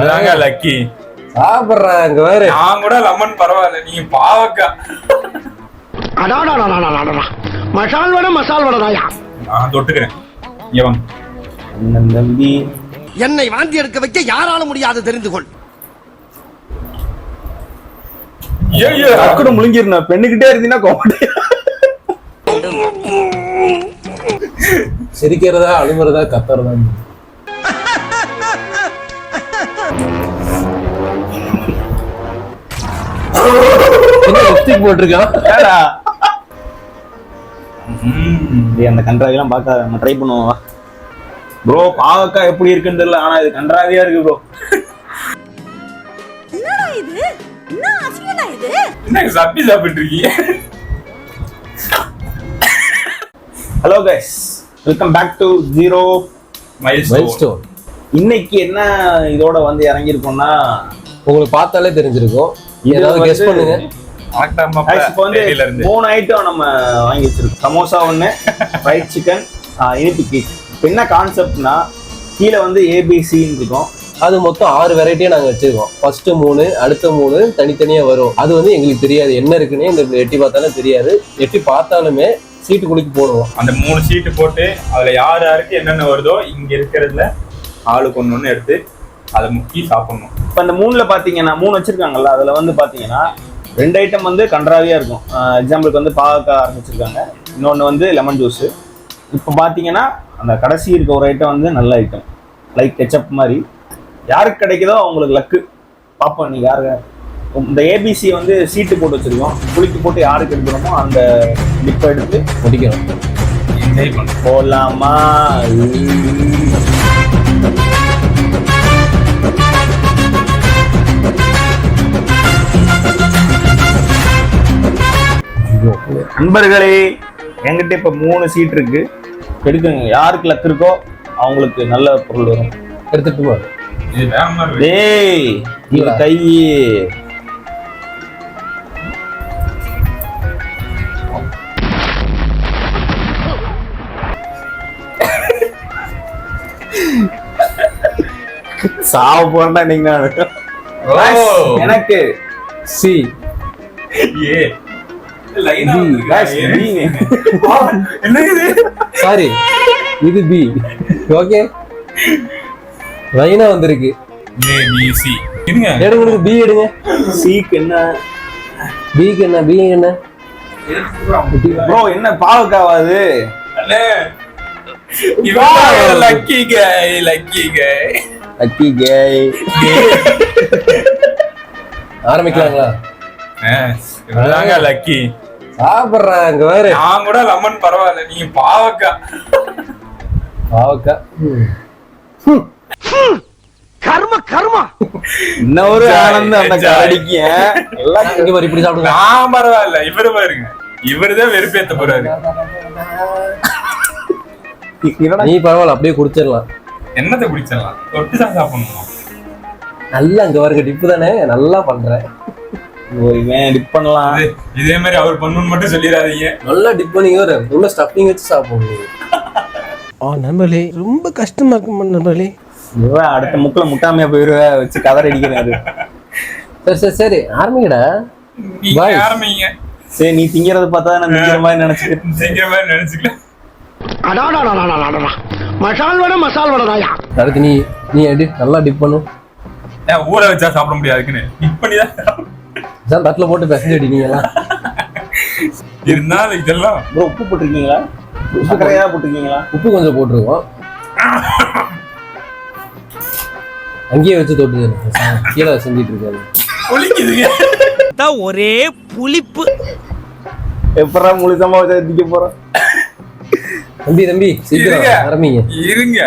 இதாங்க லக்கி. சாப்பிடுறாங்க வேற. நான் கூட லெமன் பரவாயில்ல, நீங்க பாவக்கா. மசால் வடை மசால் வடைதாயா. நான் தொட்டுக்கிறேன். இங்க வாங்க. அண்ணன் தம்பி என்னை வாந்தி எடுக்க வைக்க யாரால முடியாது தெரிந்து கொள். ஐயோ கூட முழுங்கிருந்தேன். பெண்ணுகிட்டே இருந்தீங்கன்னா கோமடி. சிரிக்கிறதா அழுகுறதா கத்துறதா? லிப்ஸ்டிக் போட்டிருக்கான். அந்த கன்றாவிலாம் பார்க்காத, நம்ம ட்ரை பண்ணுவோம் ப்ரோ. பாவக்காய் எப்படி இருக்குன்னு தெரியல, ஆனா இது கன்றாவியா இருக்கு ப்ரோ. என்னடா இது? என்ன அசிங்கடா இது? என்ன சப்பி சாப்பிட்டு இருக்கீங்க? Hello guys, welcome back to zero milestone. இன்னைக்கு என்ன இதோட வந்து இறங்கியிருக்கோம்னா, உங்களுக்கு பார்த்தாலே தெரிஞ்சிருக்கும். ஏதாவது கெஸ் பண்ணுங்க. இப்போ வந்து 3 ஐட்டம் நம்ம வாங்கி வச்சிருக்கோம். சமோசா ஒன்று, ஃப்ரைட் சிக்கன், இனிப்பு கேக். இப்போ என்ன கான்செப்ட்னா, கீழே வந்து ஏபிசின்னு இருக்கும். அது மொத்தம் 6 வெரைட்டியா நாங்க வச்சிருக்கோம். ஃபர்ஸ்ட் 3, அடுத்த 3 தனித்தனியா வரும். அது வந்து எங்களுக்கு தெரியாது என்ன இருக்குன்னு. இந்த எட்டி பார்த்தாலும் தெரியாது. எட்டி பார்த்தாலுமே சீட்டு குளிக்கு போடுவோம். அந்த 3 சீட்டு போட்டு அதுல யாருக்கு என்னென்ன வருதோ இங்க இருக்கிறதுல ஆளுக்கு ஒண்ணு எடுத்து அதை முக்கி சாப்பிடணும். இப்போ இந்த 3ல பார்த்தீங்கன்னா 3 வச்சிருக்காங்கல்ல, அதில் வந்து பார்த்தீங்கன்னா 2 ஐட்டம் வந்து கன்றாவியாக இருக்கும். எக்ஸாம்பிளுக்கு வந்து பாவக்காய் ஆரம்பிச்சிருக்காங்க, இன்னொன்று வந்து லெமன் ஜூஸு. இப்போ பார்த்தீங்கன்னா அந்த கடைசி இருக்க ஒரு ஐட்டம் வந்து நல்ல ஐட்டம், லைக் கெச்சப் மாதிரி. யாருக்கு கிடைக்குதோ அவங்களுக்கு லக்கு. பார்ப்போம் இன்னைக்கு யாரு. இந்த ஏபிசி வந்து சீட்டு போட்டு வச்சிருக்கோம். குளிக்கு போட்டு யாருக்கு எடுக்கிறோமோ அந்த டிப்பை எடுத்து முடிக்கிறோம். என்ஜாய் பண்ண போலாமா? நண்பர்களே, என்கிட்ட இப்ப 3 சீட் இருக்கு. எடுக்குங்க. யாருக்கு லக் இருக்கோ அவங்களுக்கு நல்ல பொருள் வரும். எடுத்துட்டு போ. இது வேற மாதிரி. டேய், இது கை சாவ போறா நீங்க. எனக்கு சி ஏ லைனா சாரி, இது பி. ஓகே, லைனா வந்திருக்கு. ஏ பி சி. இருங்க, எடுங்க. பி எடுங்க. சீக்கு என்ன, பிக்கு என்ன? பி என்ன ப்ரோ? என்ன பாவக்காவாது? அண்ணே இவன் லக்கி கை. Lucky Kai. ஆரம்பிக்கலாங்களா? இவதாங்க லக்கி. சாப்பிடுறாங்க வேற. நான் கூட லெமன் பரவாயில்ல, நீங்க பாவக்கா. கர்மா இன்ன ஒரு ஆனந்தம் அந்த கரடிக்கு. எல்லாம் இங்க வர இப்படி சாப்பிடுங்க. நான் பரவாயில்ல, இவரு பாருங்க, இவருதான் வெறுப்பேத்த போறாரு. நீ பரவாயில்ல, அப்படியே குடிச்சிடலாம். என்னத்தை குடிச்சிடலாம், தொட்டு தான் சாப்பிடணுமா? நல்லா இங்க வருங்க, டிப்பு தானே நல்லா பண்றேன். டிப் பண்ணலாம். இதே மாதிரி அவர் பண்ணணும்னு மட்டும் சொல்லிடாதீங்க. நல்லா டிப் பண்ணி உள்ள ஸ்டஃபிங் வச்சு சாப்பிடுங்க. நண்பர்களே, ரொம்ப கஷ்டமா இருக்கும் நண்பர்களே. அடுத்த முக்கில முட்டாமையா போயிருவ வச்சு கவர் அடிக்கிறாரு. சரி ஆரம்பிங்கடா. நீங்க ஆரம்பிங்க. சரி, நீ திங்கிறத பார்த்தா நான் திங்கிற மாதிரி நினைச்சுக்கல. மசால் வடை மசால் வடைதாயா. அடுத்து நீ எடு, நல்லா டிப் பண்ணு. ஊற வச்சா சாப்பிட முடியாதுக்குன்னு டிப் பண்ணி தான் தட்டில் போட்டு பிசைஞ்சு அடிக்கீங்களா? இருந்தாலும் இதெல்லாம் ப்ரோ, உப்பு போட்டிருக்கீங்களா? சக்கரையா போட்டிருக்கீங்களா? உப்பு கொஞ்சம் போட்டுருவோம். அங்கேயே வச்சு தொட்டு கீழே செஞ்சிட்டு இருக்காரு. ஒரே புளிப்பு. எப்படா முழுசமா திக்க போறோம்? தம்பி சீக்கிரம் ஆரம்பிங்க. இருங்க.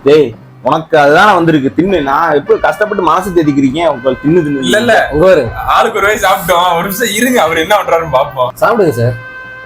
டேய், உனக்கு அதுதான் வந்திருக்கு, தின்னு. நான் எப்படி கஷ்டப்பட்டு மனசு தேதிக்கிறீங்க, உங்களுக்கு தின்னு. இல்ல ஆளுக்கு ஒரு வயசு சாப்பிட்டோம். ஒரு நிமிஷம் இருங்க, அவர் என்ன பண்றாருன்னு பாப்போம். சாப்பிடுங்க சார்,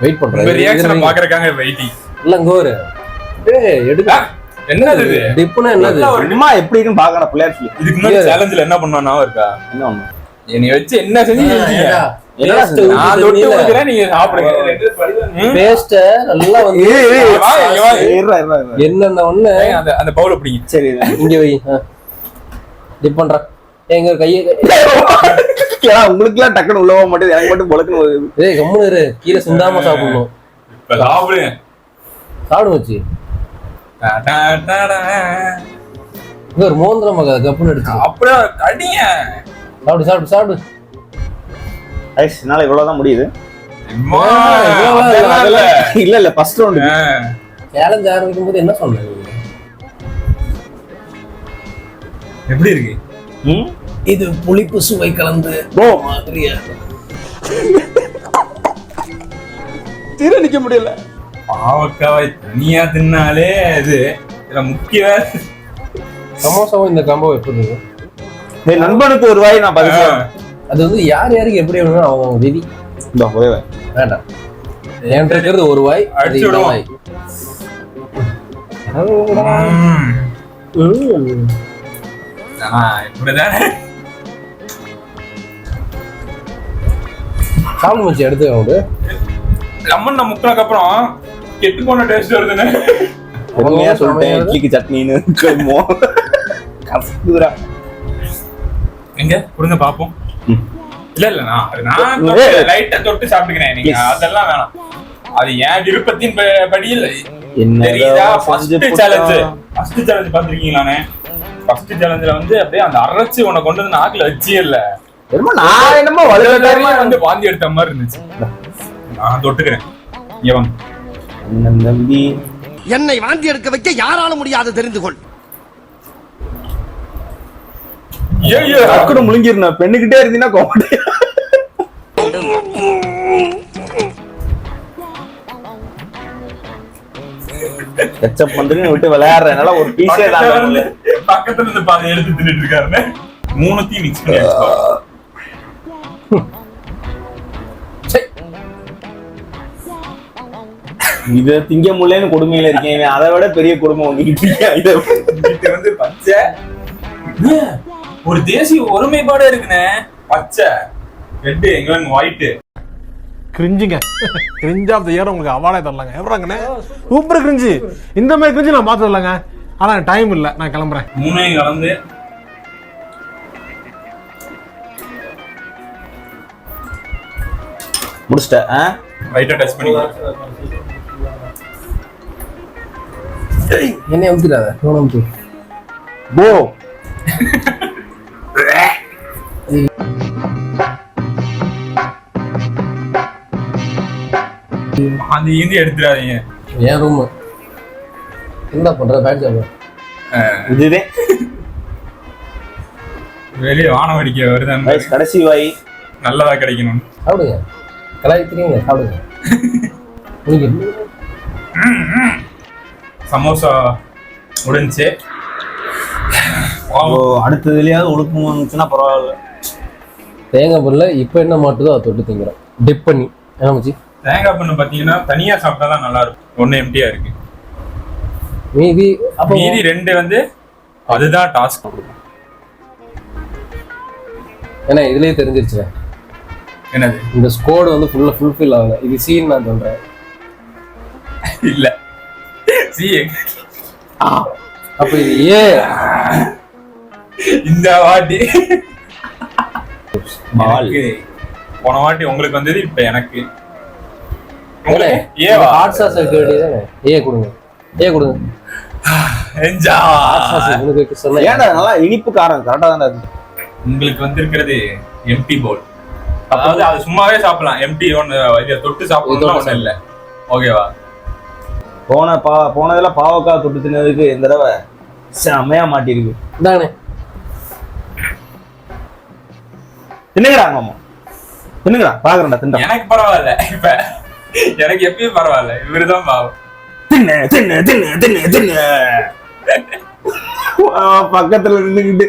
வெயிட் பண்றேன். ரியாக்ஷன் பாக்குறதுக்காக வெயிட்டிங். இல்ல இங்க ஒரு எடுக்க. என்னது இது? டிப்னா என்னது? அம்மா எப்படி இருக்குன்னு பாக்கணும். பிளேயர் ஃபிலிப் இதுக்கு முன்னாடி சேலஞ்சில என்ன பண்ணா இருக்கா? என்ன ஒண்ணு என்னை வச்சு என்ன செஞ்சீங்க? நான் தொட்டு கொடுக்குறேன், நீங்க சாப்பிடுங்க. பேஸ்ட் நல்லா வந்து இருடா. என்னென்ன ஒண்ணு அந்த பவுல் அப்படிங்க. சரி, இங்க வை. டிப் பண்றேன் எங்க கையை உங்களுக்கு எல்லாம் டக்குன்னு உள்ளவா மாட்டேது, எனக்கு மட்டும் பொழக்குன்னு. ஏய் கம்முனு இரு, கீழே சிந்தாம சாப்பிடணும். இப்ப சாப்பிடுங்க. சாப்பிடு வச்சு இங்க ஒரு மோந்திரம் கப்புன்னு எடுத்து அப்படியே கடிங்க. சாப்பிடு சாப்பிடு சாப்பிடு. என்னால இவ்வளவுதான் முடியுது. இல்ல இல்ல ஃபர்ஸ்ட் ரவுண்ட் சேலஞ்ச் ஆரம்பிக்கும் போது என்ன சொன்னீங்க? எப்படி இருக்கு? இது புளிப்பு சுவை கலந்து மாதிரியா தீரணிக்க முடியல. பாவக்காவை தனியா தின்னாலே இது முக்கிய. சமோசாவும் இந்த காம்போ எப்படி இருக்கும்? என் நண்பனுக்கு ஒரு வாய் நான் பதில் அது வந்து யார் யாருக்கு எப்படி வேணும் அவங்க விதி. வேண்டாம், என்கிட்ட இருக்கிறது ஒரு வாய், அது இந்த வாய். இப்படிதானே சாப்பிடு மச்சி. எடுத்து அவங்க லெமன் முக்கினதுக்கு அப்புறம் கெட்டு போன டேஸ்ட் வருதுன்னு உண்மையா சொல்லிட்டேன். இட்லிக்கு சட்னின்னு எங்க கொடுங்க பாப்போம். இல்ல இல்ல நான் லைட்டா தொட்டு சாப்பிட்டுக்கிறேன். நீங்க அதெல்லாம் வேணாம், அது என் விருப்பத்தின் படி இல்ல. தெரியுதா? ஃபர்ஸ்ட் சேலஞ்ச் பாத்துருக்கீங்களானே? ஃபர்ஸ்ட் சேலஞ்சில வந்து அப்படியே அந்த அரைச்சு உன்னை கொண்டு வந்து நாக்குல வச்சே இல்ல, நான் என்னமோ வந்து வாந்தி எடுத்த மாதிரி இருந்துச்சு. நான் தொட்டுக்கிறேன். தம்பி என்னை வாந்தி எடுக்க வைக்க யாராலும் முடியாது தெரிந்து கொள். அக்குடு முழுங்கிருந்தேன். பெண்ணுகிட்டே இருந்தீங்கன்னா கோமடி. கச்சப் பண்றீங்க விட்டு விளையாடுறதுனால ஒரு பீஸே தான் பக்கத்துல இருந்து பாதி எடுத்து தின்னுட்டு இருக்காருன்னு மூணுத்தையும் மிக்ஸ் பண்ணி இத திங்க முடியலன்னு கொடுமையில இருக்கீங்க. அதை விட பெரிய கொடுமை உங்ககிட்ட வந்து பச்சை ஒரு தேசிய ஒருமைப்பாடு இருக்குண்ணே. பச்சை ரெட்டு எங்க ஒயிட் கிரிஞ்சுங்க. கிரிஞ்ச் ஆஃப் தி இயர் உங்களுக்கு அவார்டே தரலாங்க. எவ்வளோங்கண்ணே சூப்பர் கிரிஞ்சு. இந்த மாதிரி கிரிஞ்சு நான் பார்த்து வரலங்க. ஆனா டைம் இல்லை, நான் கிளம்புறேன். மூணையும் கலந்து முடிச்சிட்டேன். ரைட்டா டச் பண்ணி என்ன அமுத்திடாத. போ அந்த இந்தி எடுத்துடாதீங்க. என் ரூம் என்ன பண்ற? பேட் ஜாப் இதுவே வெளியே வானம் அடிக்க வருது. கடைசி வாய் நல்லதா கிடைக்கணும். சாப்பிடுங்க, கலாய்க்கிறீங்க, சாப்பிடுங்க. சமோசா முடிஞ்சு அடுத்ததுலயாவது ஒழுக்கணும்னா பரவாயில்ல. தேங்காய் பொருளை இப்ப என்ன மாட்டுதோ அதை தொட்டு திங்கிறோம் டிப் பண்ணி. என்ன மச்சி? தேங்காய் பண்ணு பாத்தீங்கன்னா தனியா சாப்பிட்டாதான் நல்லா இருக்கும். ஒண்ணு எம்டியா இருக்கு, மீதி அப்ப மீதி ரெண்டு வந்து அதுதான் டாஸ்க். ஏன்னா இதுலயே தெரிஞ்சிருச்சு என்னது இந்த ஸ்கோர் வந்து ஃபுல்ஃபில் ஆகல. இது சீன் நான் சொல்றேன். இல்ல சி அப்ப இது ஏ. இந்த வாட்டி போன வாட்டி உங்களுக்கு வந்தது, இப்ப எனக்கு. ஏவா ஹாட் சாஸ் இருக்க வேண்டியதானே? ஏ கொடுங்க, ஏ கொடுங்க. ஏன்டா நல்லா இனிப்பு காரம் கரெக்டா தானே இருக்கு. உங்களுக்கு வந்திருக்கிறது எம்டி போல். அதாவது அது சும்மாவே சாப்பிடலாம். எம்டி ஒன்னு இதை தொட்டு சாப்பிடணும் ஒண்ணு இல்ல. ஓகேவா? போனதுல பாவக்காய் தொட்டு தின்னதுக்கு இந்த தடவை செம்மையா மாட்டிருக்கு. இந்தாங்கண்ணே தின்னுங்கடா மாமா, தின்னுங்கடா. பாக்குறேன்டா தின்ன. எனக்கு பரவாயில்ல, இப்ப எனக்கு எப்பயும் பரவாயில்ல. இவருதான் பாவம். தின்னு தின்னு தின்னு தின்னு தின்னு பக்கத்துல நின்னுக்கிட்டு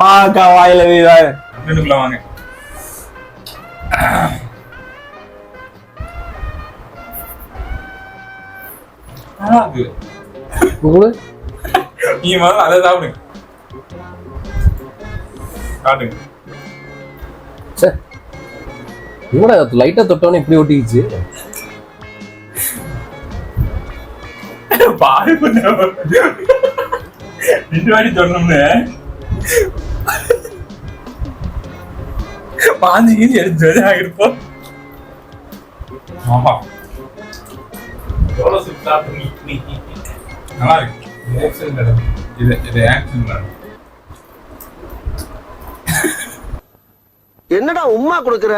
பாவக்காய் வாயில வீட்டுக்குள்ள வாங்க. நீ முதல்ல அதை சாப்பிடுங்க. காட்டுங்க. என்னடா லைட்டா தொட்டவனே இப்படி ஒட்டிக்கிச்சு. பாரு ரெண்டு வாட்டி தொடணும்னு பாஞ்சு கீழ் எடுத்து ஆகிருப்போம். ஆமா எவ்வளவு சுத்தா நல்லா இருக்கு. இது ஆக்ஷன் மேடம். என்னடா உம்மா கொடுக்குற?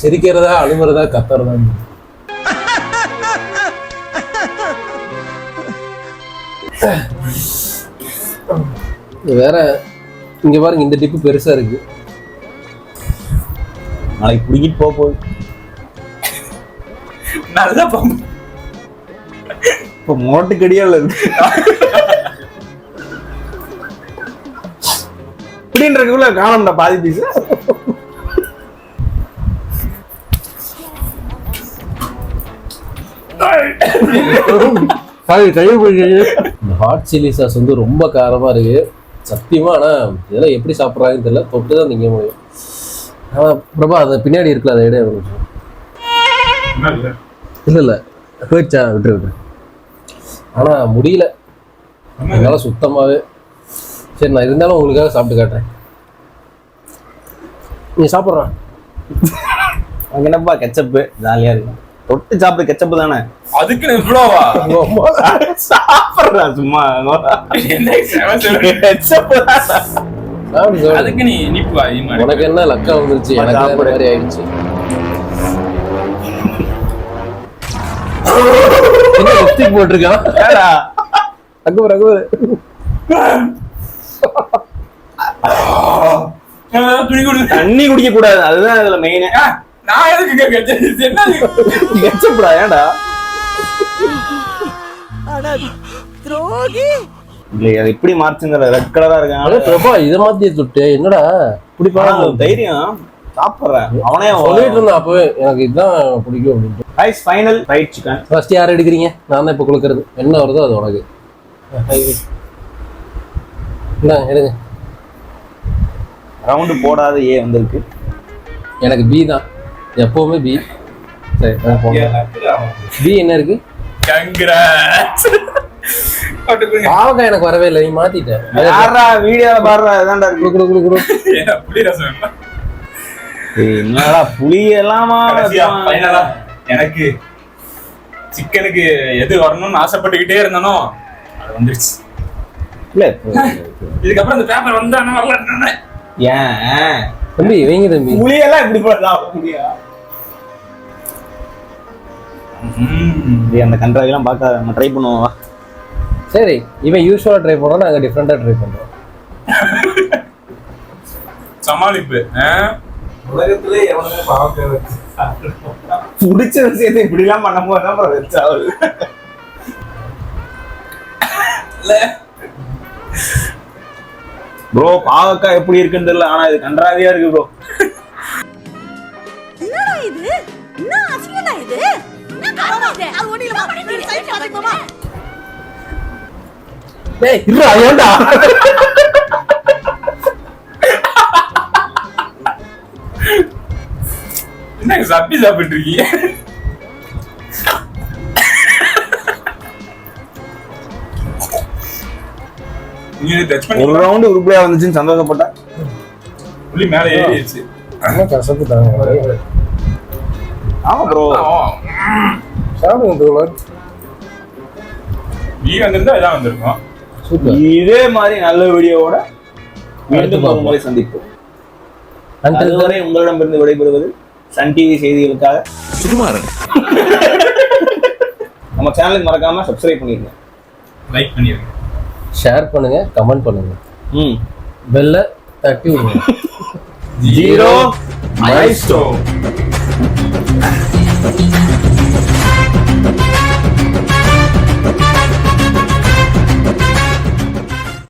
சிரிக்கிறதா அழுகுறதா கத்துறதா? வேற இங்க பாருங்க, இந்த டிப்பு பெருசா இருக்கு. நாளைக்கு பிடிக்கிட்டு போகுது. நல்லா பாம்பு. இப்போ மோட்டு கடியால இருக்கு. இப்படின்றதுக்குள்ள காணோம்டா பாதி பீஸ். இந்த ஹாட் சில்லி சாஸ் வந்து ரொம்ப காரமா இருக்கு சத்தியமா. ஆனா இதெல்லாம் எப்படி சாப்பிட்றாங்கன்னு தெரியல, தொட்டு தான் திங்க முடியும். ஆனா பிரபா அதை பின்னாடி இருக்குல்ல, அதை இடையே இல்ல இல்ல போயிடுச்சா, விட்டு விட்டு. ஆனா முடியல அதனால சுத்தமாவே. சரி, நான் இருந்தாலும் உங்களுக்காக சாப்பிட்டு காட்டுறேன். நீ சாப்பிட்றான் அங்க என்னப்பா கெச்சப்பு ஜாலியா இருக்கு. தொட்டு சாப்பிட கெச்சப்பு தானே. அதுக்கு இவ்வளோவா சாப்பிட்றா சும்மா. கெச்சப்பு அதுக்கு நீ இனிப்பு அதிகமா. உனக்கு என்ன லக்கா வந்துருச்சு, எனக்கு அந்த மாதிரி ஆயிடுச்சு. என்ன லிப்ஸ்டிக் போட்டிருக்கான் அக்பர் அக்பர். துணி கொடுத்து தண்ணி குடிக்க கூடாது, அதுதான் இதுல மெயின். நான் எதுக்கு கெச்சப்புடா ஏன்டா துரோகி. இல்லையா அது இப்படி மார்ச்சுங்கிற ரெட் கலரா இருக்காங்க. பிரபா இதை மாத்தி சுட்டு என்னடா இப்படி பாருங்க. தைரியம் சாப்பிட்றேன். அவனே சொல்லிட்டு இருந்தான் அப்பவே எனக்கு இதுதான் பிடிக்கும் அப்படின்ட்டு. Rice final fried chicken. First யார் எடுக்கிறீங்க? நான் தான் இப்போ கொடுக்கறது. என்ன வருதோ அது உனக்கு. என்ன எடுங்க. ரவுண்டு போடாத ஏ வந்திருக்கு. எனக்கு பி தான் எப்பவுமே பி. சரி பி என்ன இருக்கு? பாவக்காய் எனக்கு வரவே இல்லை, நீ மாத்திட்ட. வீடியோல பாடுறா இதான்டா இருக்கு. குடு குடு குடு. புளி ரசம் என்னடா புளி எல்லாமா. எனக்கு சிக்கனுக்கு எது வரணும்னு ஆசைப்பட்டுக்கிட்டே இருந்தானோ அது வந்துருச்சு. இல்ல இதுக்கப்புறம் இந்த பேப்பர் வந்தா வரல. ஏன் தம்பி வைங்க தம்பி. புளியெல்லாம் இப்படி போடலாம் முடியா? அந்த கன்றாவிலாம் பார்க்க நம்ம ட்ரை பண்ணுவோம். சரி, இவன் யூஸ்வலா ட்ரை பண்றோம், நாங்க டிஃப்ரெண்டா ட்ரை பண்றோம். சமாளிப்பு. உலகத்திலே எவனுமே பாவக்காய் பிடிச்ச விஷயத்தை இப்படி எல்லாம் பண்ணும் போது வச்சாவது ப்ரோ. பாவக்காய் எப்படி இருக்குன்னு தெரியல, ஆனா இது கன்றாவியா இருக்கு ப்ரோ. என்னடா இது? என்ன அசிங்கடா இது? என்ன காரணம் இது? அது ஒண்ணுல நீ சைடு பாத்துக்கோமா. டேய் இருடா ஏன்டா? என்ன சப்பி சாப்பிட்டு இருக்கீங்க? ஒரு ரவுண்டு உருப்படியா வந்துச்சுன்னு சந்தோஷப்பட்டா புளி மேல ஏறிடுச்சு. என்ன கசப்பு தாங்க. ஆமா ப்ரோ, சாப்பிடுங்க. நீ வந்திருந்தா இதான் வந்திருக்கும். இதே மாதிரி நல்ல வீடியோவோட மீண்டும் ஒரு முறை சந்திப்போம். அதுவரை உங்களிடமிருந்து விடைபெறுவது சன் டிவி செய்திகளுக்காக சுகுமாரன். நம்ம சேனலுக்கு மறக்காம சப்ஸ்கிரைப் பண்ணிருங்க, லைக் பண்ணிருங்க, ஷேர் பண்ணுங்க, கமெண்ட் பண்ணுங்க, பெல்ல தட்டி விடுங்க. 0 மைல்ஸ்டோன்.